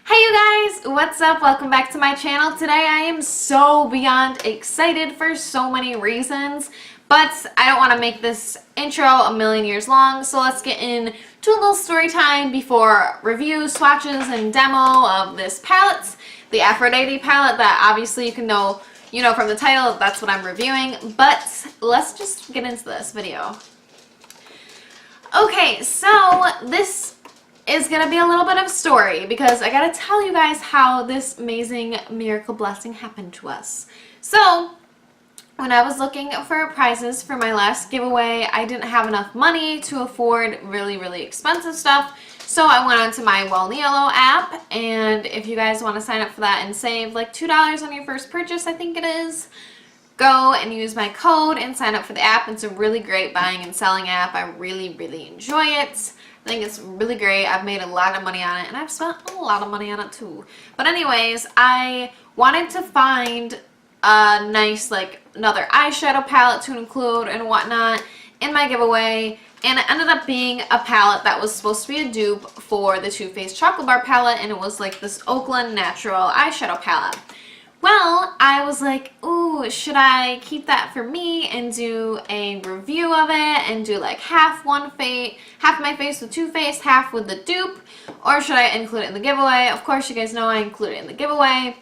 Hey you guys, what's up? Welcome back to my channel. Today I am so beyond excited for so many reasons, but I don't want to make this intro a million years long, so let's get into a little story time before review, swatches, and demo of this palette, the Aphrodite palette that obviously you know from the title, that's what I'm reviewing, but let's just get into this video. Okay, so this is gonna be a little bit of a story because I gotta tell you guys how this amazing miracle blessing happened to us. So when I was looking for prizes for my last giveaway, I didn't have enough money to afford really expensive stuff, so I went onto my Yellow app, and if you guys want to sign up for that and save like $2 on your first purchase, I think it is, go and use my code and sign up for the app. It's a really great buying and selling app. I really enjoy it. I think it's really great. I've made a lot of money on it, and I've spent a lot of money on it too. But anyways, I wanted to find a nice, like, another eyeshadow palette to include and whatnot in my giveaway, and it ended up being a palette that was supposed to be a dupe for the Too Faced Chocolate Bar palette, and it was like this Oakland Natural eyeshadow palette. Well, I was like, ooh, should I keep that for me and do a review of it and do like half my face with Too Faced, half with the dupe, or should I include it in the giveaway? Of course, you guys know I include it in the giveaway.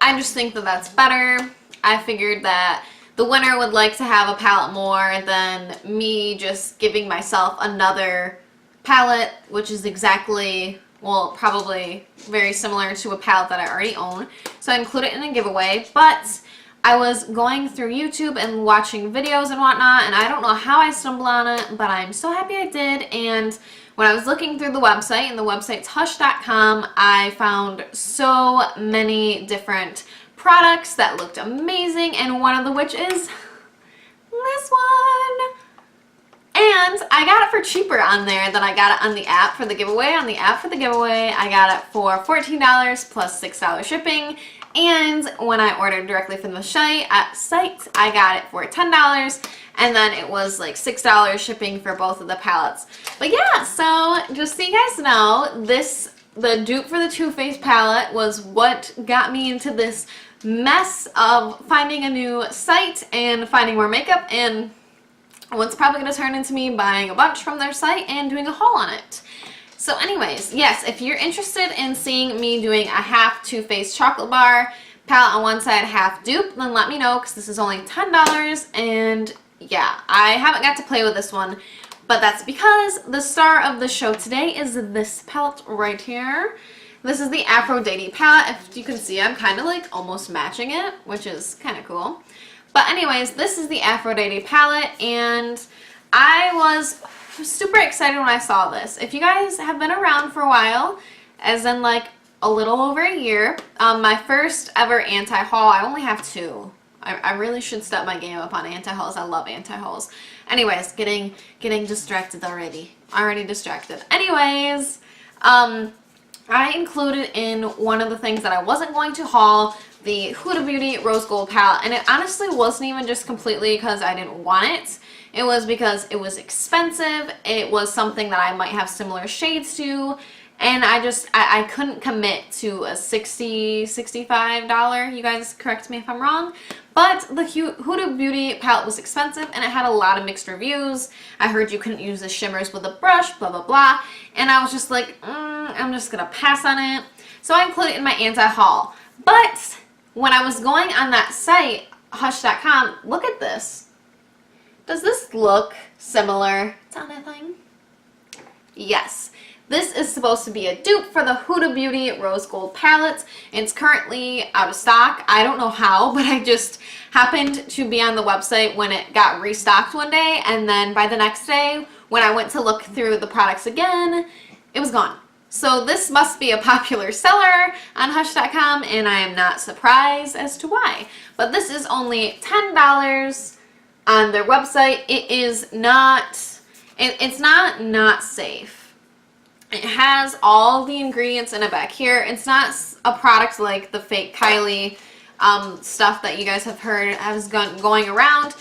I just think that that's better. I figured that the winner would like to have a palette more than me just giving myself another palette, which is exactly, well, probably very similar to a palette that I already own. So I include it in a giveaway, but I was going through YouTube and watching videos and whatnot, and I don't know how I stumbled on it, but I'm so happy I did. And when I was looking through the website, and the website's hush.com, I found so many different products that looked amazing, and one of the which is this one. And I got it for cheaper on there than I got it on the app for the giveaway. On the app for the giveaway, I got it for $14 plus $6 shipping. And when I ordered directly from the site, I got it for $10. And then it was like $6 shipping for both of the palettes. But yeah, so just so you guys know, the dupe for the Too Faced palette was what got me into this mess of finding a new site and finding more makeup, and what's probably going to turn into me buying a bunch from their site and doing a haul on it. So anyways, yes, if you're interested in seeing me doing a half Too Faced chocolate bar palette on one side, half dupe, then let me know because this is only $10. And yeah, I haven't got to play with this one, but that's because the star of the show today is this palette right here. This is the Aphrodite palette. If you can see, I'm kind of like almost matching it, which is kind of cool. But anyways, this is the Aphrodite palette, and I was super excited when I saw this. If you guys have been around for a while, as in like a little over a year, my first ever anti-haul, I only have two. I really should step my game up on anti-hauls. I love anti-hauls. Anyways, getting distracted already. Already distracted. Anyways, I included in one of the things that I wasn't going to haul the Huda Beauty Rose Gold palette, and it honestly wasn't even just completely because I didn't want it. It was because it was expensive. It was something that I might have similar shades to, and I couldn't commit to a $65. You guys correct me if I'm wrong, but the Huda Beauty palette was expensive, and it had a lot of mixed reviews. I heard you couldn't use the shimmers with a brush, blah blah blah, and I was just like, I'm just gonna pass on it. So I included it in my anti-haul. But when I was going on that site, hush.com, look at this. Does this look similar to anything? Yes. This is supposed to be a dupe for the Huda Beauty Rose Gold palette. It's currently out of stock. I don't know how, but I just happened to be on the website when it got restocked one day, and then by the next day, when I went to look through the products again, it was gone. So this must be a popular seller on hush.com, and I am not surprised as to why. But this is only $10 on their website. It is not, it's not safe. It has all the ingredients in it back here. It's not a product like the fake Kylie stuff that you guys have heard has going around,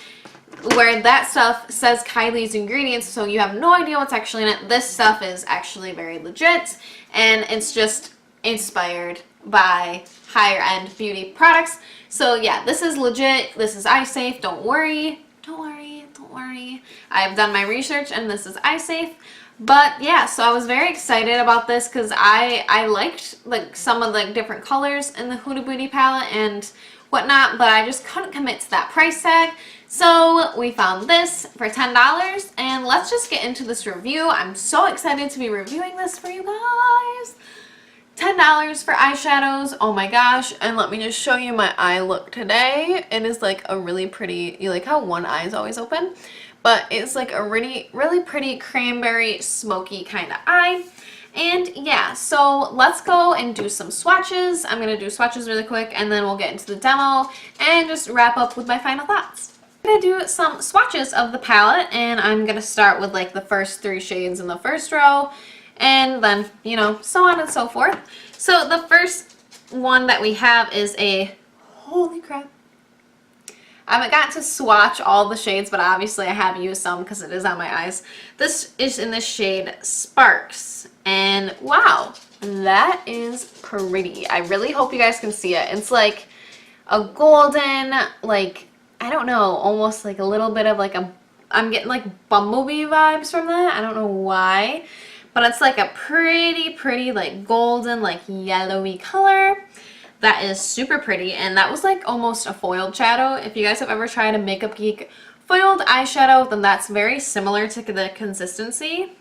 where that stuff says Kylie's ingredients, so you have no idea what's actually in it. This stuff is actually very legit, and it's just inspired by higher end beauty products. So yeah, this is legit. This is eye safe. Don't worry. Don't worry. Don't worry. I've done my research and this is eye safe. But yeah, so I was very excited about this because I liked like some of the different colors in the Huda Beauty palette and whatnot, but I just couldn't commit to that price tag. So we found this for $10 and let's just get into this review. I'm so excited to be reviewing this for you guys. $10 for eyeshadows. Oh my gosh. And let me just show you my eye look today. It is like a really pretty, you like how one eye is always open? But it's like a really, really pretty cranberry smoky kind of eye. And yeah, so let's go and do some swatches. I'm going to do swatches really quick and then we'll get into the demo and just wrap up with my final thoughts. I'm going to do some swatches of the palette and I'm going to start with like the first 3 shades in the first row and then, you know, so on and so forth. So the first one that we have is a, holy crap. I haven't gotten to swatch all the shades, but obviously I have used some because it is on my eyes. This is in the shade Sparks. And wow, that is pretty. I really hope you guys can see it. It's like a golden, like, I don't know, almost like a little bit of like a, I'm getting like Bumblebee vibes from that. I don't know why. But it's like a pretty like golden, like yellowy color. That is super pretty, and that was like almost a foiled shadow. If you guys have ever tried a Makeup Geek foiled eyeshadow, then that's very similar to the consistency.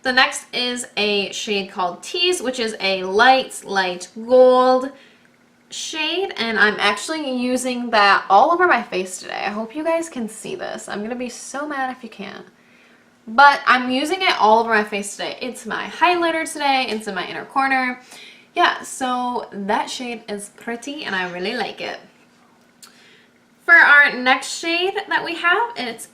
The next is a shade called Tease, which is a light gold shade, and I'm actually using that all over my face today. I hope you guys can see this. I'm gonna be so mad if you can't. But I'm using it all over my face today. It's my highlighter today, it's in my inner corner. Yeah, so that shade is pretty and I really like it. For our next shade that we have, it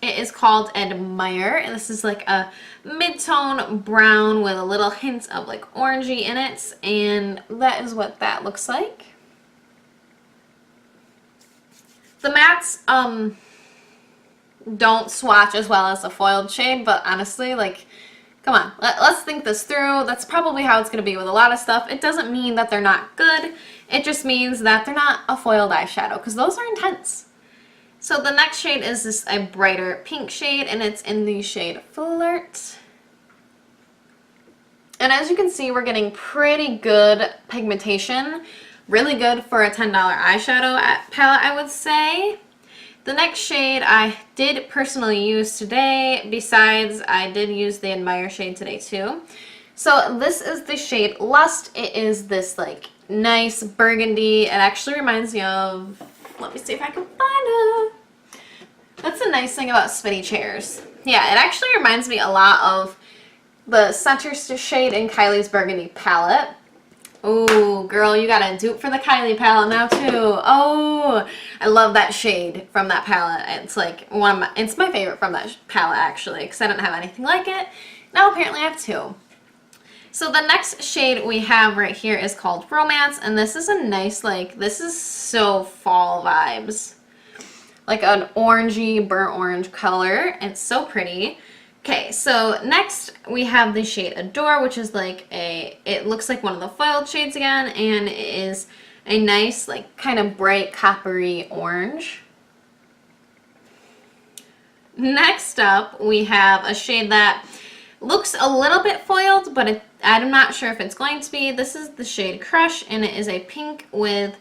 is called Admire, and this is like a mid-tone brown with a little hint of like orangey in it, and that is what that looks like. The mattes don't swatch as well as a foiled shade, but honestly, like, come on, let's think this through. That's probably how it's going to be with a lot of stuff. It doesn't mean that they're not good. It just means that they're not a foiled eyeshadow because those are intense. So the next shade is this a brighter pink shade and it's in the shade Flirt. And as you can see, we're getting pretty good pigmentation. Really good for a $10 eyeshadow palette, I would say. The next shade I did personally use today, besides I did use the Admire shade today too. So this is the shade Lust. It is this like nice burgundy. It actually reminds me of, let me see if I can find it. That's the nice thing about spinny chairs. Yeah, it actually reminds me a lot of the center shade in Kylie's Burgundy palette. Oh, girl, you got a dupe for the Kylie palette now too. Oh, I love that shade from that palette. It's like it's my favorite from that palette actually, because I didn't have anything like it. Now apparently I have 2. So the next shade we have right here is called Romance, and this is a nice, like, this is so fall vibes. Like an orangey, burnt orange color. It's so pretty. Okay, so next we have the shade Adore, which is like it looks like one of the foiled shades again, and it is a nice, like, kind of bright coppery orange. Next up, we have a shade that looks a little bit foiled, but I'm not sure if it's going to be. This is the shade Crush, and it is a pink with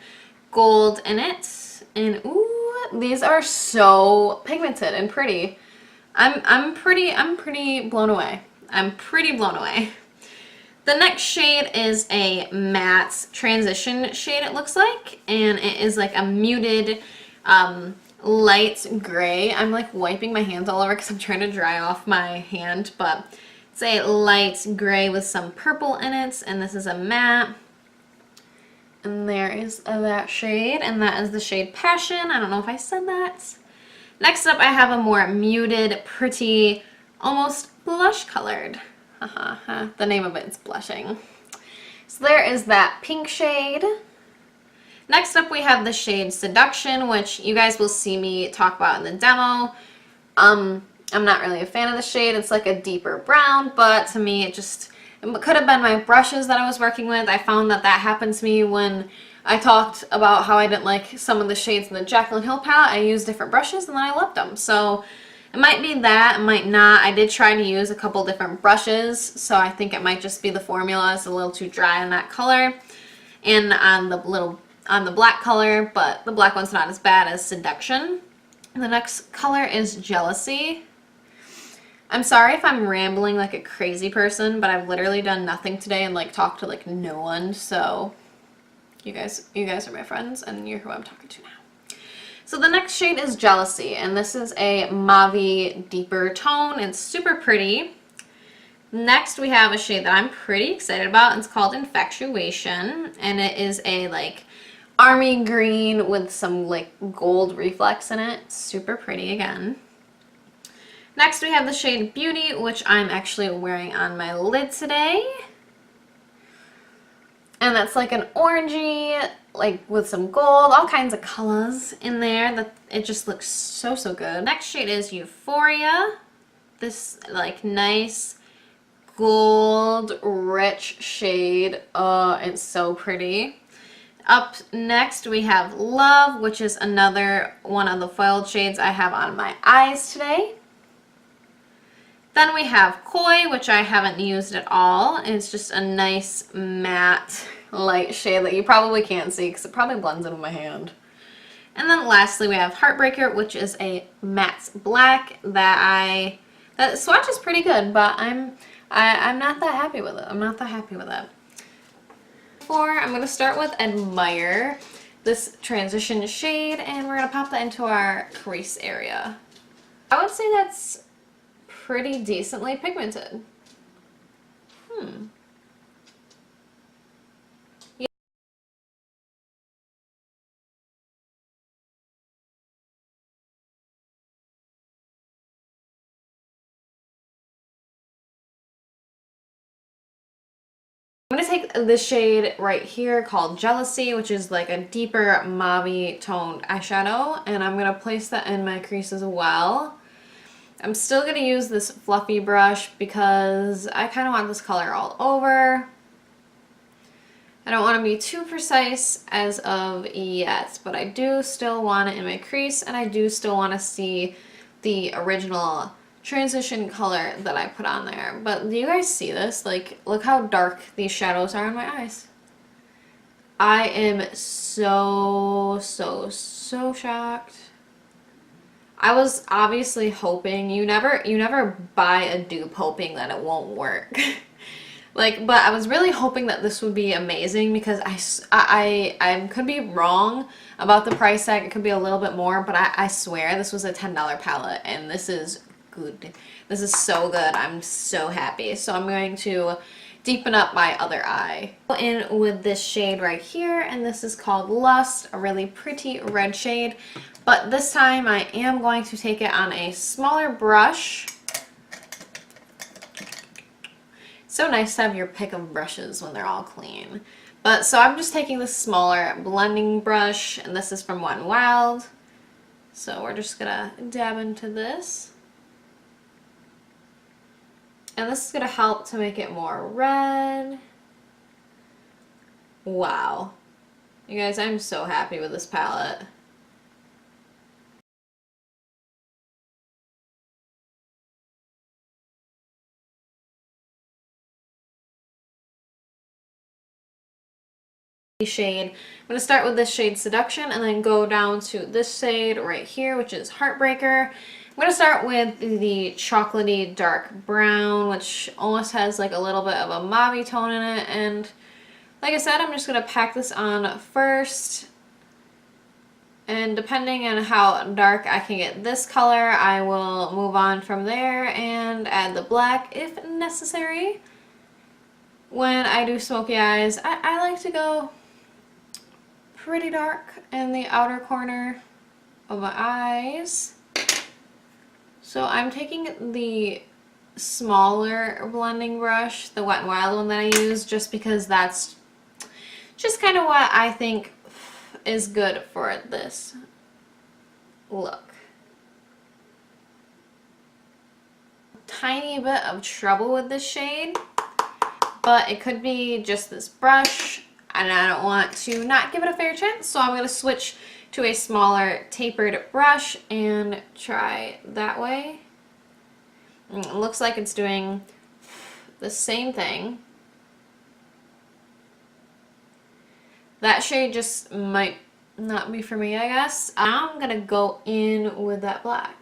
gold in it. And ooh, these are so pigmented and pretty. I'm pretty blown away. I'm pretty blown away. The next shade is a matte transition shade, it looks like, and it is like a muted light gray. I'm like wiping my hands all over because I'm trying to dry off my hand, but it's a light gray with some purple in it, and this is a matte. And there is that shade, and that is the shade Passion. I don't know if I said that. Next up, I have a more muted, pretty, almost blush colored. The name of it is Blushing. So there is that pink shade. Next up, we have the shade Seduction, which you guys will see me talk about in the demo. I'm not really a fan of the shade. It's like a deeper brown, but to me, it just It could have been my brushes that I was working with. I found that that happened to me when I talked about how I didn't like some of the shades in the Jaclyn Hill palette. I used different brushes and then I loved them. So it might be that, it might not. I did try to use a couple different brushes, so I think it might just be the formula is a little too dry on that color and on the black color, but the black one's not as bad as Seduction. The next color is Jealousy. I'm sorry if I'm rambling like a crazy person, but I've literally done nothing today and like talked to like no one, so you guys are my friends and you're who I'm talking to now. So the next shade is Jealousy, and this is a mauve deeper tone. It's super pretty. Next we have a shade that I'm pretty excited about. It's called Infatuation, and it is a like army green with some like gold reflex in it. It's super pretty again. Next we have the shade Beauty, which I'm actually wearing on my lid today. And that's like an orangey, like with some gold, all kinds of colors in there. That it just looks so, so good. Next shade is Euphoria. This like nice gold rich shade. Oh, it's so pretty. Up next we have Love, which is another one of the foiled shades I have on my eyes today. Then we have Koi, which I haven't used at all. It's just a nice matte light shade that you probably can't see because it probably blends in with my hand. And then lastly we have Heartbreaker, which is a matte black that swatch is pretty good, but I'm not that happy with it. I'm not that happy with it. I'm going to start with Admire, this transition shade, and we're going to pop that into our crease area. I would say that's pretty decently pigmented. I'm going to take this shade right here called Jealousy, which is like a deeper mauve toned eyeshadow, and I'm going to place that in my crease as well. I'm still going to use this fluffy brush because I kind of want this color all over. I don't want to be too precise as of yet, but I do still want it in my crease, and I do still want to see the original transition color that I put on there. But do you guys see this? Like, look how dark these shadows are in my eyes. I am so shocked. I was obviously hoping, you never buy a dupe hoping that it won't work. Like, but I was really hoping that this would be amazing because I could be wrong about the price tag. It could be a little bit more, but I swear this was a $10 palette, and this is good. This is so good. I'm so happy. So I'm going to deepen up my other eye. Go in with this shade right here, and this is called Lust, a really pretty red shade. But this time I am going to take it on a smaller brush. It's so nice to have your pick of brushes when they're all clean. But so I'm just taking this smaller blending brush, and this is from Wet n Wild. So we're just gonna dab into this. And this is gonna help to make it more red. Wow. You guys, I'm so happy with this palette. Shade. I'm going to start with this shade Seduction and then go down to this shade right here, which is Heartbreaker. I'm going to start with the chocolatey dark brown, which almost has like a little bit of a mauve tone in it, and like I said, I'm just going to pack this on first, and depending on how dark I can get this color, I will move on from there and add the black if necessary. When I do smoky eyes, I like to go pretty dark in the outer corner of my eyes. So I'm taking the smaller blending brush, the Wet n Wild one that I use, just because that's just kind of what I think is good for this look. Tiny bit of trouble with this shade but it could be just this brush, and I don't want to not give it a fair chance, so I'm going to switch to a smaller tapered brush and try that way. It looks like it's doing the same thing. That shade just might not be for me, I guess. Now I'm going to go in with that black.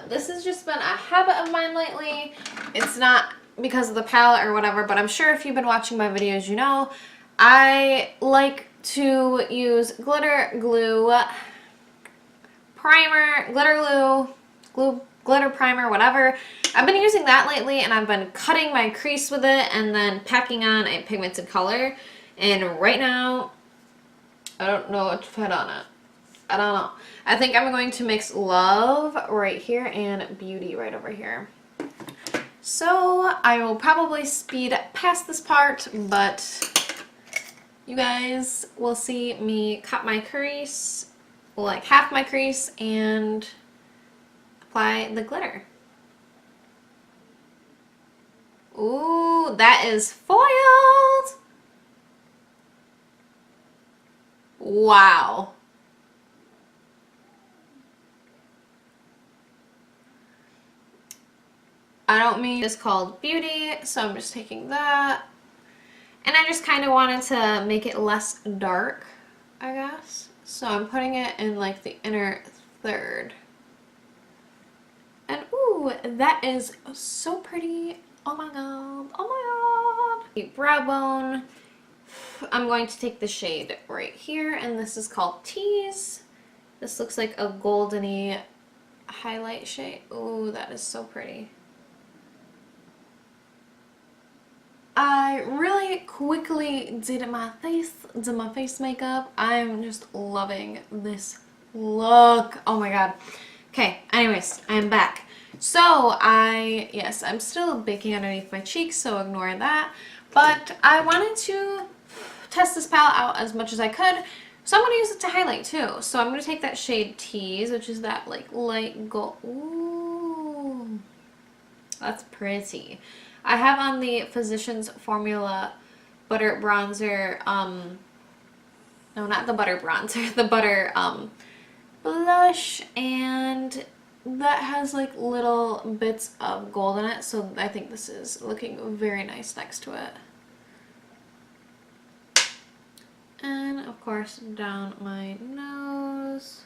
This has just been a habit of mine lately. It's not because of the palette or whatever, but I'm sure if you've been watching my videos, you know, I like to use glitter glue, primer, glitter glue, glitter primer, whatever. I've been using that lately, and I've been cutting my crease with it and then packing on a pigmented color. And right now, I don't know what to put on it. I don't know. I think I'm going to mix Love right here and Beauty right over here. So I will probably speed past this part, but you guys will see me cut my crease, like half my crease, and apply the glitter. Ooh, that is foiled! Wow. I don't mean it's called Beauty, so I'm just taking that. And I just kind of wanted to make it less dark, I guess. So I'm putting it in like the inner third. And ooh, that is so pretty. Oh my god. Oh my god. The brow bone. I'm going to take the shade right here, and this is called Tease. This looks like a goldeny highlight shade. Ooh, that is so pretty. I really quickly did my face makeup. I'm just loving this look. Oh my god. Okay, anyways, I'm back. So yes, I'm still baking underneath my cheeks, so ignore that. But I wanted to test this palette out as much as I could, so I'm going to use it to highlight too. So I'm going to take that shade Tease, which is that like light gold. Ooh, that's pretty. I have on the Physicians Formula Butter Bronzer, no, not the Butter Bronzer, the Butter blush, and that has like little bits of gold in it, so I think this is looking very nice next to it. And of course down my nose.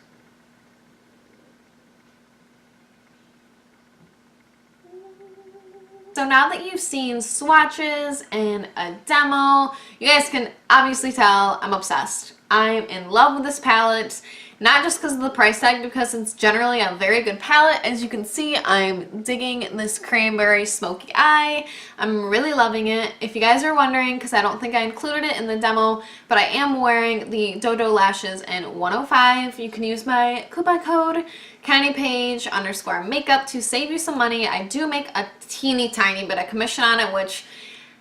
So now that you've seen swatches and a demo, you guys can obviously tell I'm obsessed. I'm in love with this palette, not just because of the price tag, because it's generally a very good palette. As you can see, I'm digging this cranberry smoky eye. I'm really loving it. If you guys are wondering, because I don't think I included it in the demo, but I am wearing the Dodo Lashes in 105. You can use my coupon code Kennedi Paige _makeup to save you some money. I do make a teeny tiny bit of commission on it, which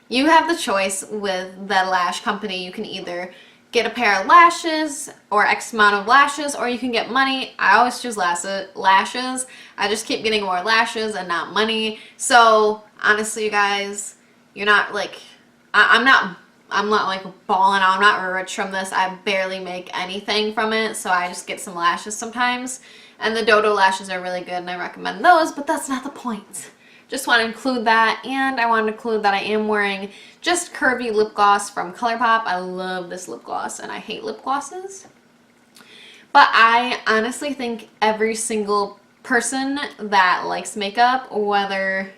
you have the choice with the lash company. You can either get a pair of lashes or X amount of lashes, or you can get money. I always choose lashes. I just keep getting more lashes and not money. So honestly, you guys, you're not like, I'm not like balling out. I'm not rich from this. I barely make anything from it, so I just get some lashes sometimes. And the Dodo lashes are really good, and I recommend those, but that's not the point. Just want to include that, and I want to include that I am wearing just curvy lip gloss from ColourPop. I love this lip gloss, and I hate lip glosses. But I honestly think every single person that likes makeup, whether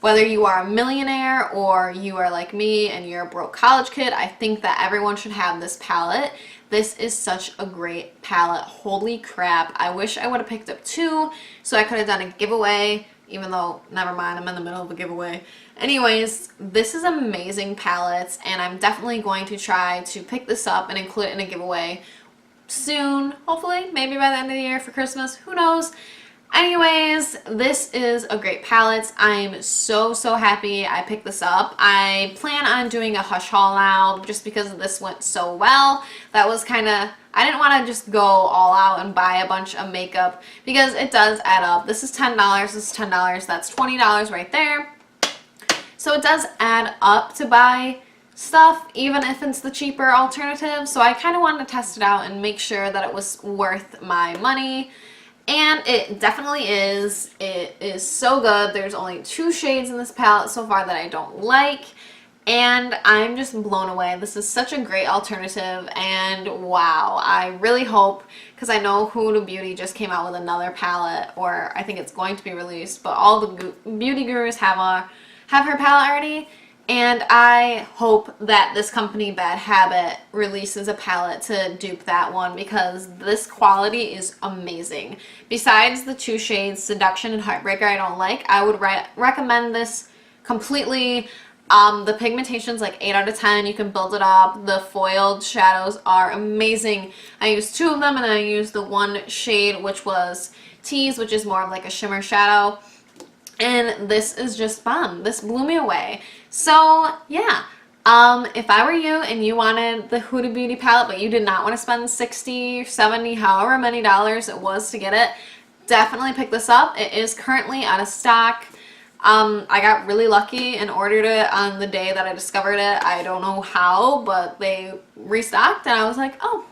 you are a millionaire or you are like me and you're a broke college kid, I think that everyone should have this palette. This is such a great palette. Holy crap. I wish I would have picked up two so I could have done a giveaway. Even though, never mind, I'm in the middle of a giveaway. Anyways, this is amazing palette, and I'm definitely going to try to pick this up and include it in a giveaway soon. Hopefully, maybe by the end of the year for Christmas. Who knows? Anyways, this is a great palette. I'm so happy I picked this up. I plan on doing a Hush haul now just because this went so well. That was kind of, I didn't want to just go all out and buy a bunch of makeup because it does add up. This is $10, this is $10, that's $20 right there. So it does add up to buy stuff, even if it's the cheaper alternative. So I kind of wanted to test it out and make sure that it was worth my money. And it definitely is. It is so good. There's only 2 shades in this palette so far that I don't like. And I'm just blown away. This is such a great alternative. And wow, I really hope, because I know Huda Beauty just came out with another palette, or I think it's going to be released, but all the beauty gurus have her palette already. And I hope that this company, Bad Habit, releases a palette to dupe that one because this quality is amazing. Besides the 2 shades, Seduction and Heartbreaker, I don't like, I would recommend this completely. The pigmentation's like 8 out of 10. You can build it up. The foiled shadows are amazing. I used 2 of them, and I used the 1 shade, which was Tease, which is more of like a shimmer shadow. And this is just bomb. This blew me away. So yeah, if I were you and you wanted the Huda Beauty palette, but you did not want to spend $60 or $70, however many dollars it was to get it, definitely pick this up. It is currently out of stock. I got really lucky and ordered it on the day that I discovered it. I don't know how, but they restocked, and I was like, oh,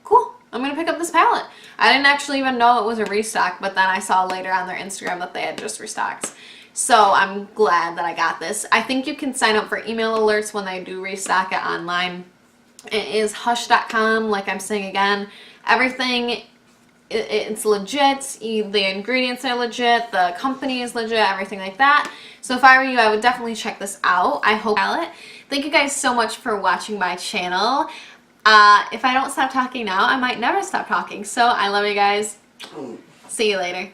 cool. I'm going to pick up this palette. I didn't actually even know it was a restock, but then I saw later on their Instagram that they had just restocked. So I'm glad that I got this. I think you can sign up for email alerts when they do restock it online. It is hush.com, like I'm saying again. Everything, it's legit. The ingredients are legit. The company is legit. Everything like that. So if I were you, I would definitely check this out. I hope palette. Thank you guys so much for watching my channel. If I don't stop talking now, I might never stop talking. So I love you guys. See you later.